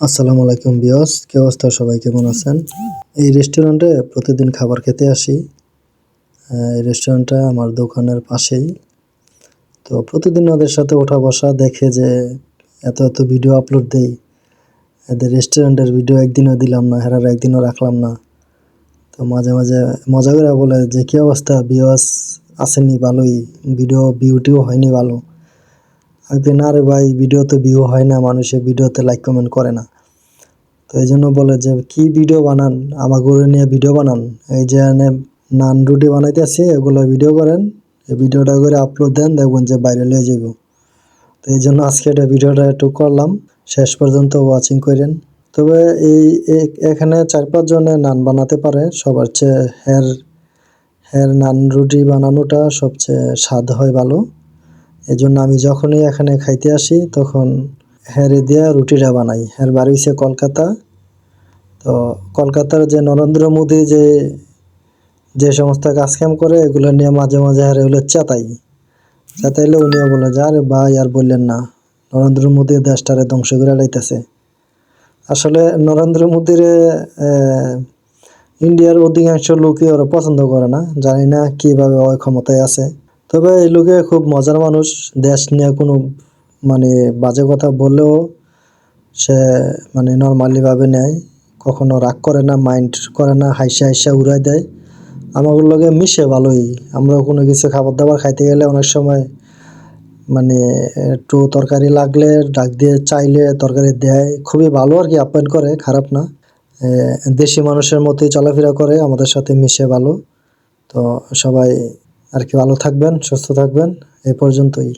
আসসালামু আলাইকুম বিয়স, কি অবস্থা? সবাই কেমন আছেন? এই রেস্টুরেন্টে প্রতিদিন খাবার খেতে আসি। এই রেস্টুরেন্টটা আমার দোকানের পাশেই। তো প্রতিদিন ওদের সাথে ওঠা বসা দেখে যে এত এত ভিডিও আপলোড দেই, এদের রেস্টুরেন্টের ভিডিও একদিনও দিলাম না, হেরার একদিনও রাখলাম না। তো মাঝে মাঝে মজা করে বলে যে কি অবস্থা বিয়স, আসেনি ভালোই, ভিডিও ভিউটিও হয়নি ভালো। একদিন আরে ভাই, ভিডিও তো ভিউ হয় না, মানুষের ভিডিওতে লাইক কমেন্ট করে না। তো এই জন্য বলে যে কি ভিডিও বানান, আমাগুলো নিয়ে ভিডিও বানান। এই যে নান রুটি বানাইতেছি, এগুলো ভিডিও করেন, এই ভিডিওটা করে আপলোড দেন, দেখবেন যে ভাইরাল হয়ে যাব। তো এই জন্য আজকে এটা ভিডিওটা একটু করলাম, শেষ পর্যন্ত ওয়াচিং করেন। তবে এই এখানে 4-5 জনে নান বানাতে পারে, সবার চেয়ে হের নান রুটি বানানোটা সবচেয়ে স্বাদ হয় ভালো। এই জন্য আমি যখনই এখানে খাইতে আসি তখন হেরে দিয়া রুটিটা বানাই। হের বাড়ি হচ্ছে কলকাতা। তো কলকাতার যে নরেন্দ্র মোদী যে সমস্ত কাজকাম করে, এগুলো নিয়ে মাঝে মাঝে হারে হলে চেতাইলে উনিও বলে যে আরে ভাই আর বললেন না, নরেন্দ্র মোদী দেশটারে ধ্বংস করে লাইতেছে। আসলে নরেন্দ্র মোদীর ইন্ডিয়ার অধিকাংশ লোকই ওরা পছন্দ করে না, জানি না কিভাবে ওই ক্ষমতায় আছে। তবে এই লোকে খুব মজার মানুষ, দেশ নিয়ে কোনো মানে বাজে কথা বললেও সে মানে নর্মালি ভাবে নেয়, কখনো রাগ করে না, মাইন্ড করে না, হাইসা হাইসা উড়াই দেয়। আমাগুলো লগে মিশে ভালোই। আমরা কোনো কিছু খাবার দাবার খাইতে গেলে অনেক সময় মানে একটু তরকারি লাগলে ডাক দিয়ে চাইলে তরকারি দেয়, খুবই ভালো আর কি, আপ্যায়ন করে, খারাপ না। দেশি মানুষের মতোই চলাফেরা করে, আমাদের সাথে মিশে ভালো। তো সবাই আর কি ভালো থাকবেন, সুস্থ থাকবেন, এই পর্যন্তই।